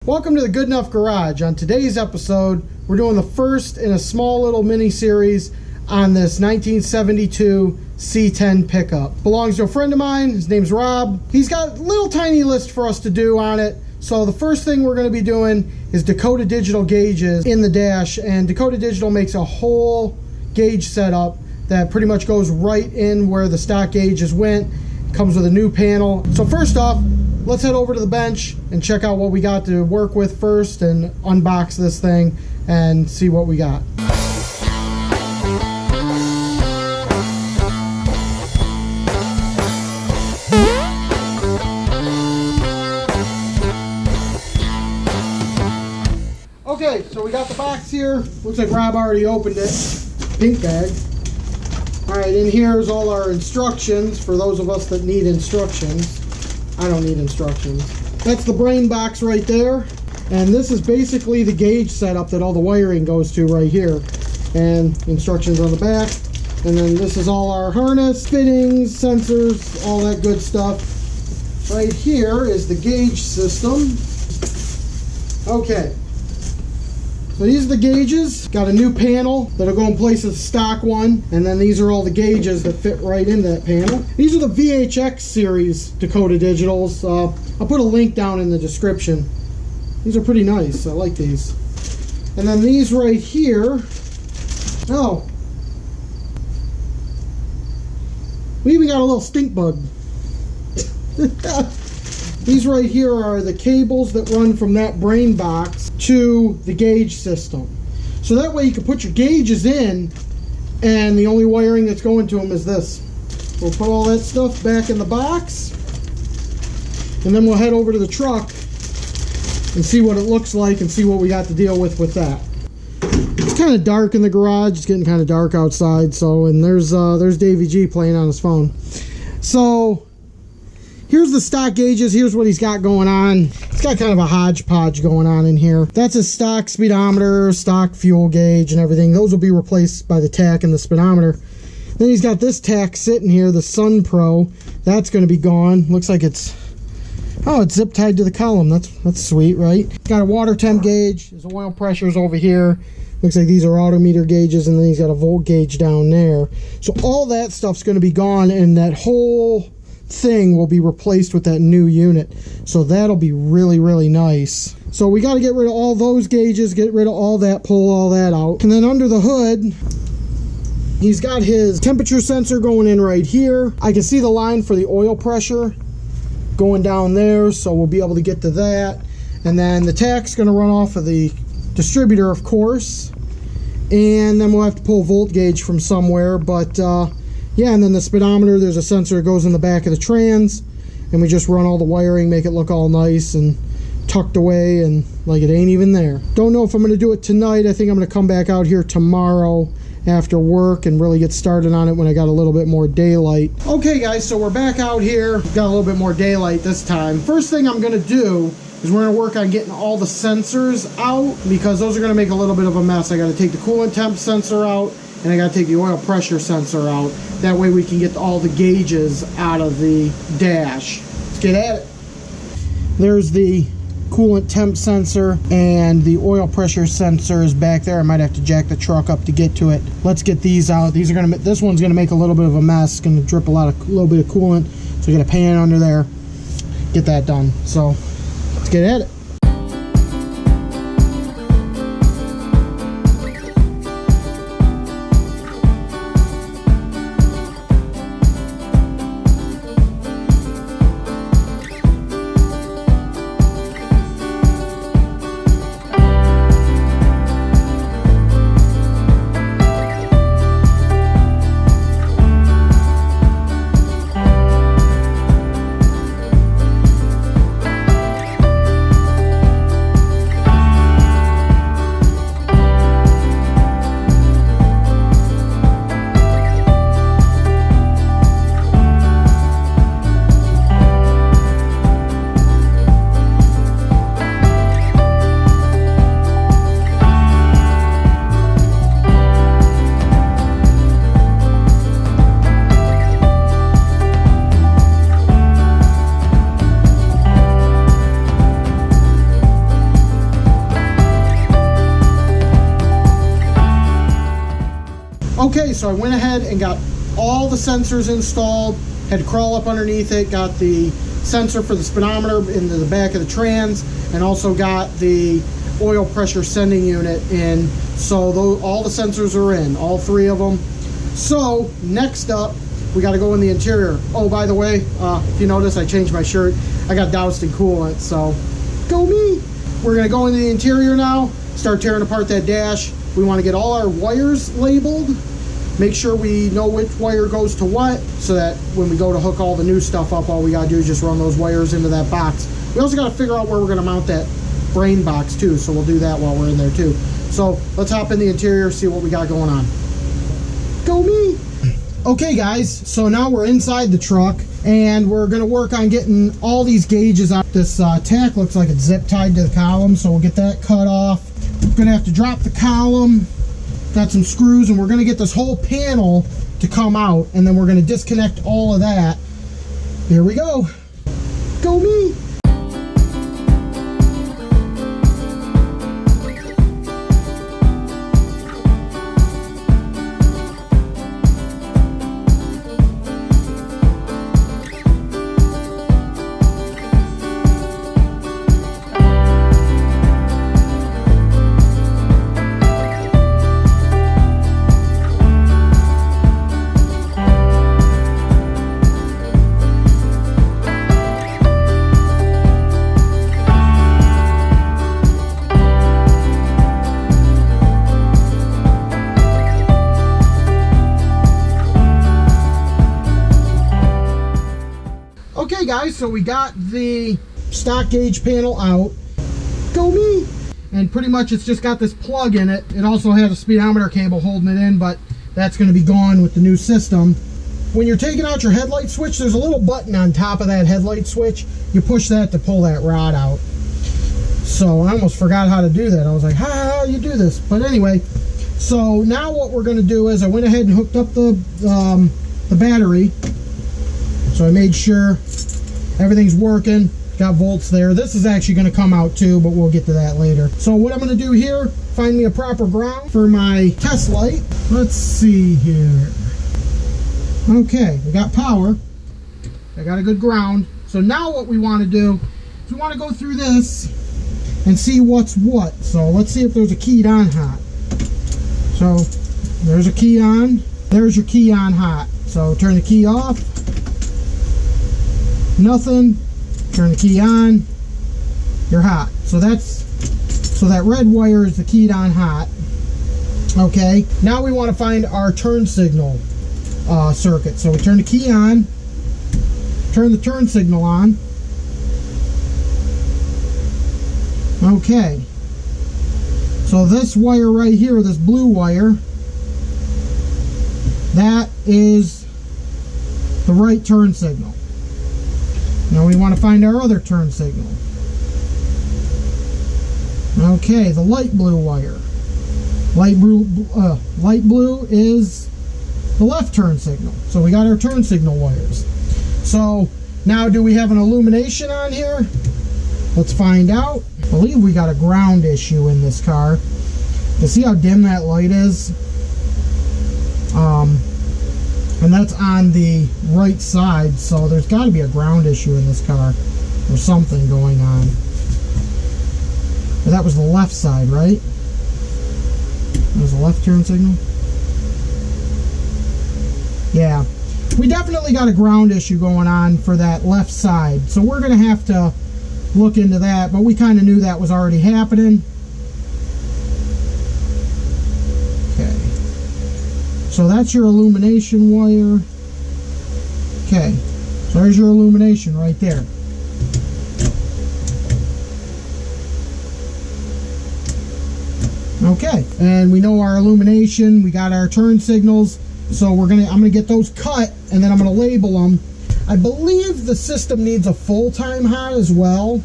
Welcome to the Good Enough Garage. On today's episode, we're doing the first in a small little mini series on this 1972 C10 pickup. Belongs to a friend of mine. His name's Rob. He's got a little tiny list for us to do on it. So the first thing we're going to be doing is Dakota digital gauges in the dash, and Dakota Digital makes a whole gauge setup that pretty much goes right in where the stock gauges went. Comes with a new panel. So first off, let's head over to the bench and check out what we got to work with first and unbox this thing and see what we got. Okay, so we got the box here. Looks like Rob already opened it. Pink bag. Alright, in here is all our instructions for those of us that need instructions. I don't need instructions. That's the brain box right there. And this is basically the gauge setup that all the wiring goes to right here. And instructions on the back. And then this is all our harness, fittings, sensors, all that good stuff. Right here is the gauge system. Okay. So these are the gauges. Got a new panel that'll go in place of the stock one, and then these are all the gauges that fit right into that panel. These are the VHX series Dakota Digitals. I'll put a link down in the description. These are pretty nice. I like these. And then these right here. Oh, we even got a little stink bug. These right here are the cables that run from that brain box to the gauge system. So that way you can put your gauges in, and the only wiring that's going to them is this. We'll put all that stuff back in the box, and then we'll head over to the truck and see what it looks like and see what we got to deal with that. It's kind of dark in the garage. It's getting kind of dark outside. So, and there's Davey G playing on his phone. So here's the stock gauges. Here's what he's got going on. He's got kind of a hodgepodge going on in here. That's a stock speedometer, stock fuel gauge, and everything. Those will be replaced by the tach and the speedometer. Then he's got this tach sitting here, the Sun Pro. That's going to be gone. Looks like it's zip tied to the column. That's sweet, right? Got a water temp gauge. His oil pressure's over here. Looks like these are autometer gauges, and then he's got a volt gauge down there. So all that stuff's going to be gone, and that whole thing will be replaced with that new unit. So that'll be really, really nice. So we got to get rid of all those gauges, get rid of all that, pull all that out. And then under the hood, he's got his temperature sensor going in right here. I can see the line for the oil pressure going down there, so we'll be able to get to that. And then the tach's going to run off of the distributor, of course. And then we'll have to pull a volt gauge from somewhere, but yeah, and then the speedometer, there's a sensor that goes in the back of the trans, and we just run all the wiring, make it look all nice and tucked away and like it ain't even there. Don't know if I'm going to do it tonight. I think I'm going to come back out here tomorrow after work and really get started on it when I got a little bit more daylight. Okay guys, so we're back out here. Got a little bit more daylight this time. First thing I'm going to do is we're going to work on getting all the sensors out, because those are going to make a little bit of a mess. I got to take the coolant temp sensor out, and I got to take the oil pressure sensor out. That way we can get all the gauges out of the dash. Let's get at it. There's the coolant temp sensor, and the oil pressure sensor is back there. I might have to jack the truck up to get to it. Let's get these out. These are gonna. This one's gonna make a little bit of a mess. It's gonna drip a little bit of coolant. So we got a pan under there. Get that done. So let's get at it. Okay, so I went ahead and got all the sensors installed, had to crawl up underneath it, got the sensor for the speedometer into the back of the trans, and also got the oil pressure sending unit in. So all the sensors are in, all 3 of them. So next up, we got to go in the interior. Oh, by the way, if you notice, I changed my shirt. I got doused in coolant, so go me. We're going to go into the interior now, start tearing apart that dash. We want to get all our wires labeled, make sure we know which wire goes to what, so that when we go to hook all the new stuff up, all we got to do is just run those wires into that box. We also got to figure out where we're going to mount that brain box too, so we'll do that while we're in there too. So let's hop in the interior, see what we got going on. Go me! Okay guys, so now we're inside the truck and we're going to work on getting all these gauges out. This tack looks like it's zip tied to the column, so we'll get that cut off. We're going to have to drop the column, got some screws, and we're going to get this whole panel to come out, and then we're going to disconnect all of that. Here we go. Go me! Okay guys, so we got the stock gauge panel out. Go me! And pretty much it's just got this plug in it. It also has a speedometer cable holding it in, but that's going to be gone with the new system. When you're taking out your headlight switch, there's a little button on top of that headlight switch. You push that to pull that rod out. So I almost forgot how to do that. I was like, how do you do this? But anyway, so now what we're going to do is I went ahead and hooked up the battery. So I made sure everything's working, got volts there. This is actually going to come out too, but we'll get to that later. So what I'm going to do here, find me a proper ground for my test light. Let's see here. Okay, we got power. I got a good ground. So now what we want to do is we want to go through this and see what's what. So let's see if there's a keyed on hot. So there's a key on. There's your key on hot. So turn the key off. Nothing. Turn the key on. You're hot. So that red wire is the keyed on hot. Okay. Now we want to find our turn signal circuit. So we turn the key on. Turn the turn signal on. Okay. So this wire right here, this blue wire, that is the right turn signal. Now we want to find our other turn signal. Okay, the light blue wire. Light blue is the left turn signal. So we got our turn signal wires. So now do we have an illumination on here? Let's find out. I believe we got a ground issue in this car. You see how dim that light is? And that's on the right side, so there's got to be a ground issue in this car or something going on. But that was the left side, right? That was the left turn signal? Yeah. We definitely got a ground issue going on for that left side, so we're going to have to look into that, but we kind of knew that was already happening. Okay. So that's your illumination wire. Okay, so there's your illumination right there. Okay, and we know our illumination, we got our turn signals, so I'm gonna get those cut and then I'm gonna label them. I believe the system needs a full-time hot as well,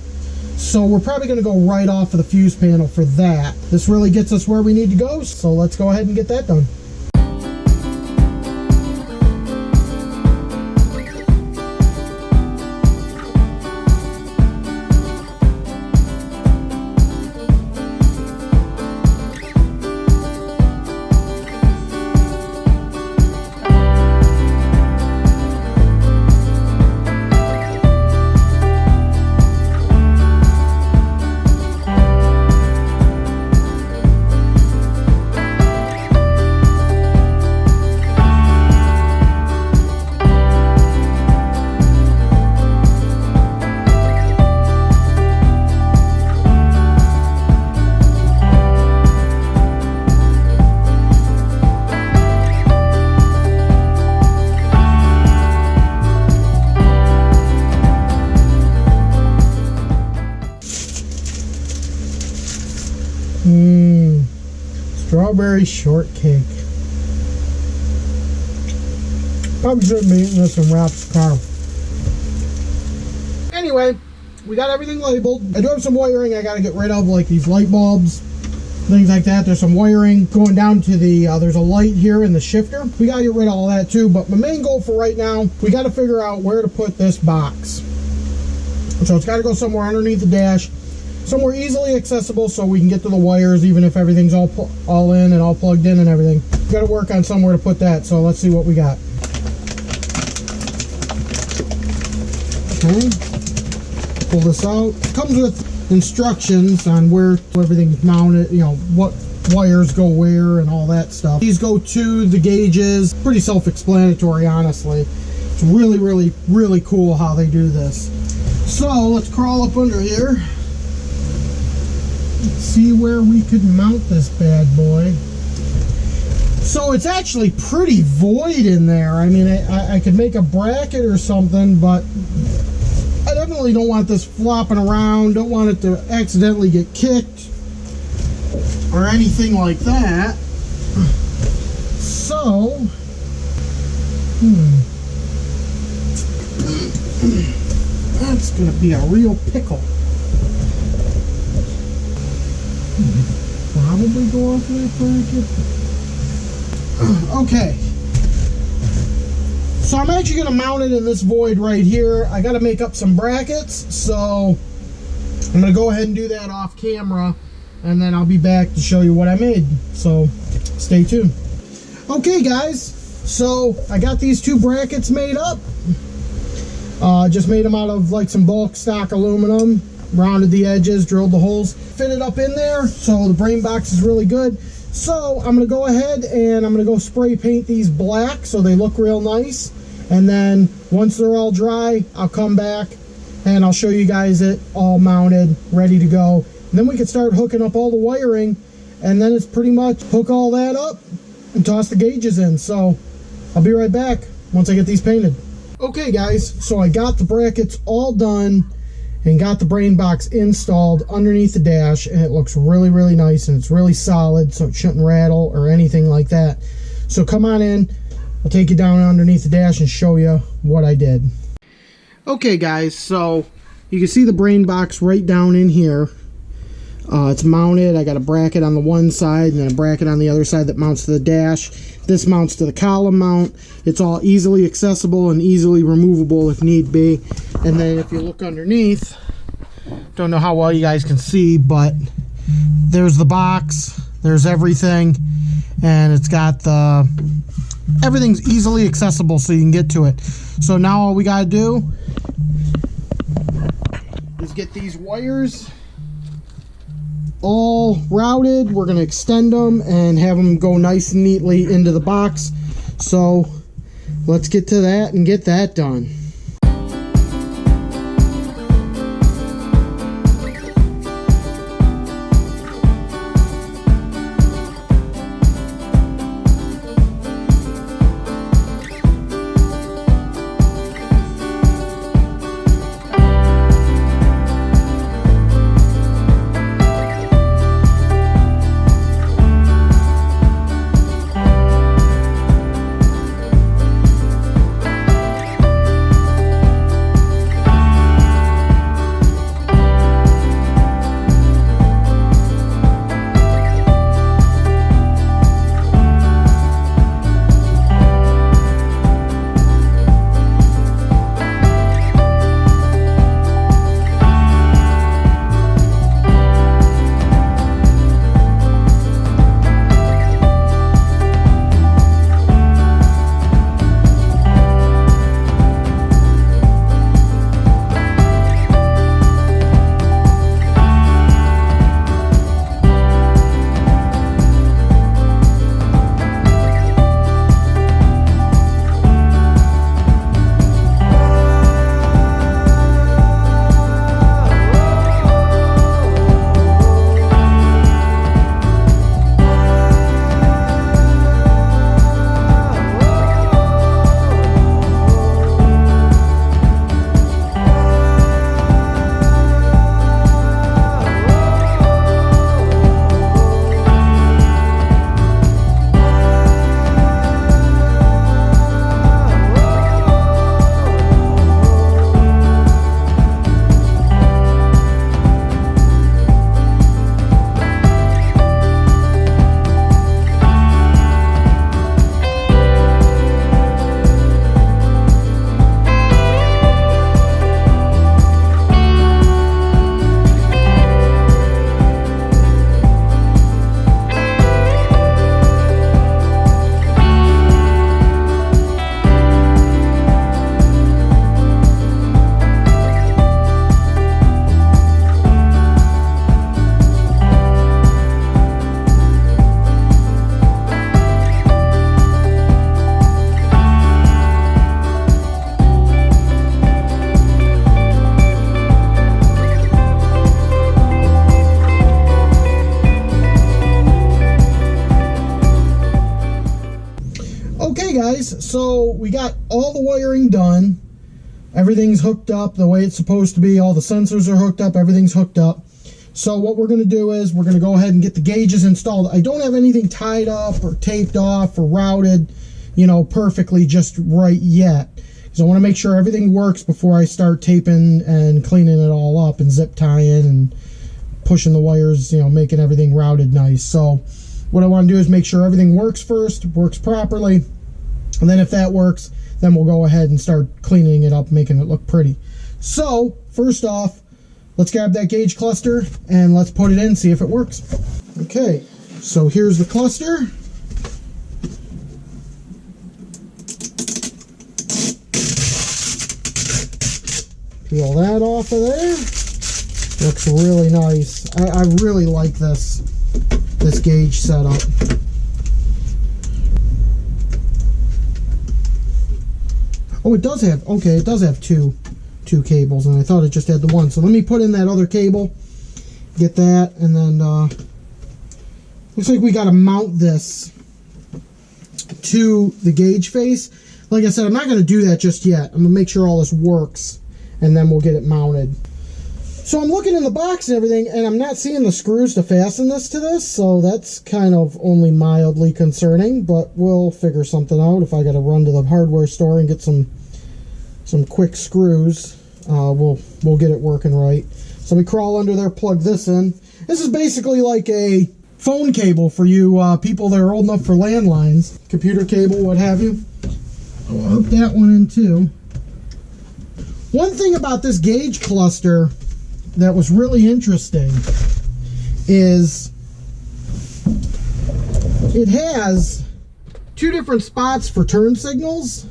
so we're probably gonna go right off of the fuse panel for that. This really gets us where we need to go, so let's go ahead and get that done. Strawberry shortcake. Probably shouldn't be eating this in Rap's car. Anyway, we got everything labeled. I do have some wiring I gotta get rid of, like these light bulbs, things like that. There's some wiring going down to the, there's a light here in the shifter. We gotta get rid of all that too, but my main goal for right now, we gotta figure out where to put this box. So it's gotta go somewhere underneath the dash, somewhere easily accessible so we can get to the wires even if everything's all in and all plugged in and everything. We gotta work on somewhere to put that, so let's see what we got. Okay. Pull this out. It comes with instructions on where everything's mounted, you know, what wires go where and all that stuff. These go to the gauges. Pretty self-explanatory, honestly. It's really, really, really cool how they do this. So let's crawl up under here. Let's see where we could mount this bad boy. So it's actually pretty void in there. I mean, I could make a bracket or something, but I definitely don't want this flopping around. Don't want it to accidentally get kicked or anything like that. So, that's gonna be a real pickle. Probably go off that bracket. Okay. So I'm actually going to mount it in this void right here. I got to make up some brackets, so I'm going to go ahead and do that off camera, and then I'll be back to show you what I made. So stay tuned. Okay guys, so I got these two brackets made up. Just made them out of like some bulk stock aluminum, rounded the edges, drilled the holes, fitted up in there, so the brain box is really good. So I'm going to go ahead and I'm going to go spray paint these black so they look real nice. And then once they're all dry, I'll come back and I'll show you guys it all mounted, ready to go. And then we can start hooking up all the wiring, and then it's pretty much hook all that up and toss the gauges in. So I'll be right back once I get these painted. Okay guys, so I got the brackets all done and got the brain box installed underneath the dash, and it looks really, really nice, and it's really solid, so it shouldn't rattle or anything like that. So come on in, I'll take you down underneath the dash and show you what I did. Okay guys, so you can see the brain box right down in here. It's mounted. I got a bracket on the one side and then a bracket on the other side that mounts to the dash. This mounts to the column mount. It's all easily accessible and easily removable if need be. And then if you look underneath, don't know how well you guys can see, but there's the box, there's everything, and it's got the, everything's easily accessible so you can get to it. So now all we gotta do is get these wires all routed. We're going to extend them and have them go nice and neatly into the box. So let's get to that and get that done. guys, so we got all the wiring done. Everything's hooked up the way it's supposed to be. All the sensors are hooked up. Everything's hooked up. So what we're going to do is we're going to go ahead and get the gauges installed. I don't have anything tied up or taped off or routed, you know, perfectly just right yet. Because I want to make sure everything works before I start taping and cleaning it all up and zip tying and pushing the wires, you know, making everything routed nice. So what I want to do is make sure everything works first, works properly. And then if that works, then we'll go ahead and start cleaning it up, making it look pretty. So first off, let's grab that gauge cluster and let's put it in, see if it works. Okay, so here's the cluster. Peel that off of there. Looks really nice. I really like this gauge setup. Oh, it does have, okay, it does have two cables, and I thought it just had the one. So let me put in that other cable, get that, and then looks like we got to mount this to the gauge face. Like I said, I'm not going to do that just yet. I'm going to make sure all this works, and then we'll get it mounted. So I'm looking in the box and everything, and I'm not seeing the screws to fasten this to this, so that's kind of only mildly concerning, but we'll figure something out. If I got to run to the hardware store and get some quick screws, we'll get it working right. So we crawl under there, plug this in. This is basically like a phone cable for you people that are old enough for landlines, computer cable, what have you. I'll hook that one in too. One thing about this gauge cluster that was really interesting is it has two different spots for turn signals.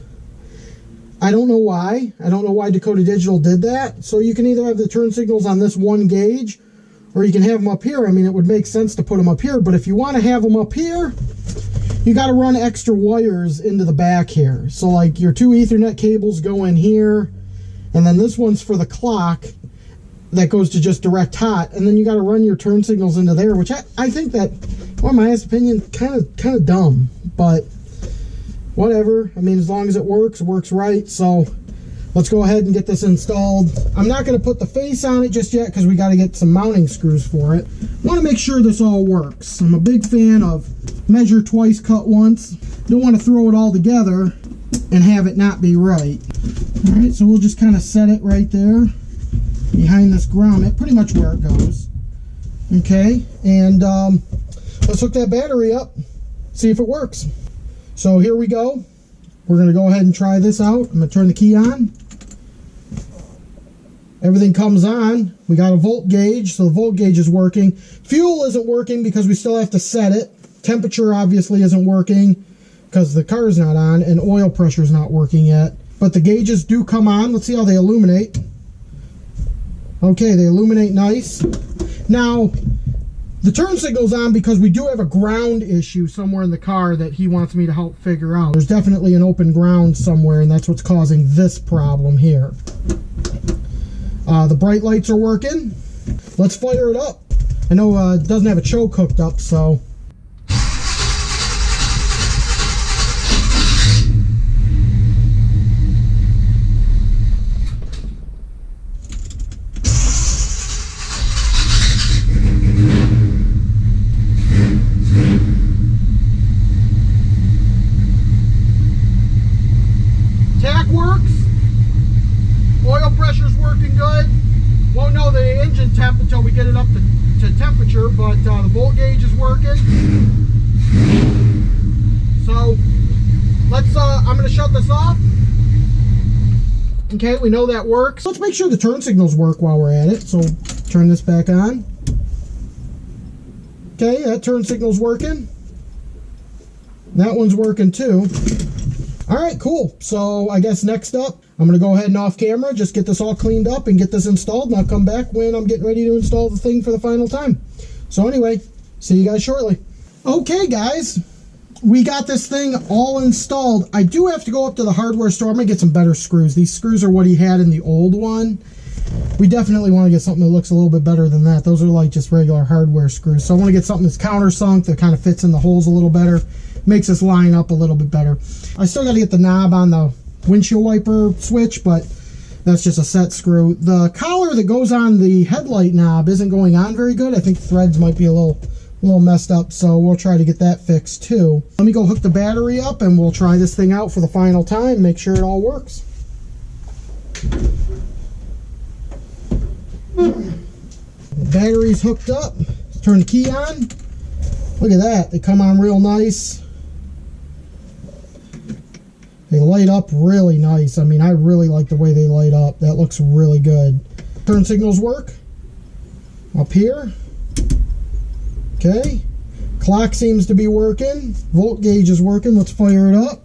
I don't know why. I don't know why Dakota Digital did that. So you can either have the turn signals on this one gauge, or you can have them up here. I mean, it would make sense to put them up here, but if you want to have them up here, you got to run extra wires into the back here. So like your two Ethernet cables go in here, and then this one's for the clock that goes to just direct hot, and then you got to run your turn signals into there, which I think that, well, in my honest opinion, kind of dumb, but whatever. I mean, as long as it works right. So let's go ahead and get this installed. I'm not going to put the face on it just yet because we got to get some mounting screws for it. I want to make sure this all works. I'm a big fan of measure twice, cut once. Don't want to throw it all together and have it not be right. All right, so we'll just kind of set it right there behind this grommet, pretty much where it goes. Okay, and let's hook that battery up, see if it works. So here we go. We're going to go ahead and try this out. I'm going to turn the key on. Everything comes on. We got a volt gauge, so the volt gauge is working. Fuel isn't working because we still have to set it. Temperature obviously isn't working because the car is not on, and oil pressure is not working yet. But the gauges do come on. Let's see how they illuminate. Okay, they illuminate nice. Now, the turn signal's on because we do have a ground issue somewhere in the car that he wants me to help figure out. There's definitely an open ground somewhere, and that's what's causing this problem here. The bright lights are working. Let's fire it up. I know it doesn't have a choke hooked up, so... Won't know the engine temp until we get it up to temperature, but the volt gauge is working. So let's I'm going to shut this off. Okay, we know that works. Let's make sure the turn signals work while we're at it. So turn this back on. Okay, that turn signal's working. That one's working too. All right, cool. So I guess next up, I'm going to go ahead and off camera, just get this all cleaned up and get this installed, and I'll come back when I'm getting ready to install the thing for the final time. So anyway, see you guys shortly. Okay, guys, we got this thing all installed. I do have to go up to the hardware store. I'm going to get some better screws. These screws are what he had in the old one. We definitely want to get something that looks a little bit better than that. Those are like just regular hardware screws. So I want to get something that's countersunk, that kind of fits in the holes a little better. makes us line up a little bit better. I still got to get the knob on the windshield wiper switch, but that's just a set screw. The collar that goes on the headlight knob isn't going on very good. I think the threads might be a little messed up, so we'll try to get that fixed too. Let me go hook the battery up and we'll try this thing out for the final time, make sure it all works. The battery's hooked up. Turn the key on. Look at that, they come on real nice. They light up really nice. I mean, I really like the way they light up. That looks really good. Turn signals work. Up here. Okay. Clock seems to be working. Volt gauge is working. Let's fire it up.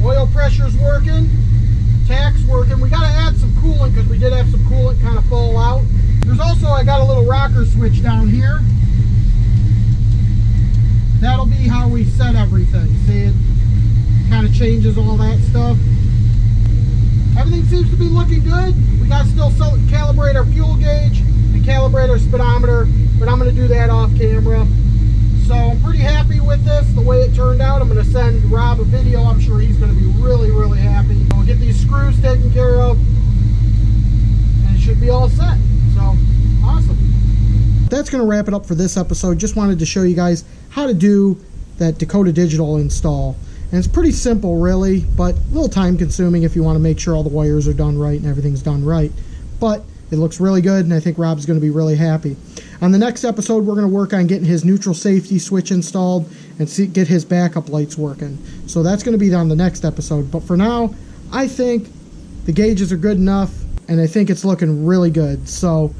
Oil pressure's working. Tach's working. We got to add some coolant because we did have some coolant kind of fall out. There's also, I got a little rocker switch down here. That'll be how we set everything. See, it kind of changes all that stuff. Everything seems to be looking good. We got to still calibrate our fuel gauge and calibrate our speedometer, but I'm going to do that off camera. So I'm pretty happy with this, the way it turned out. I'm going to send Rob a video. I'm sure he's going to be really, really happy. I'll get these screws taken care of, and it should be all set. So, awesome. That's going to wrap it up for this episode. Just wanted to show you guys how to do that Dakota Digital install. And it's pretty simple, really, but a little time consuming if you want to make sure all the wires are done right and everything's done right. But it looks really good, and I think Rob's going to be really happy. On the next episode, we're going to work on getting his neutral safety switch installed and get his backup lights working. So that's going to be on the next episode. But for now, I think the gauges are good enough, and I think it's looking really good. So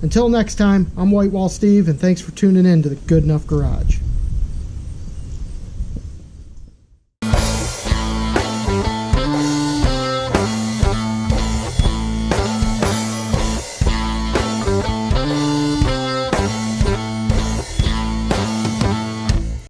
until next time, I'm Whitewall Steve, and thanks for tuning in to the Good Enough Garage.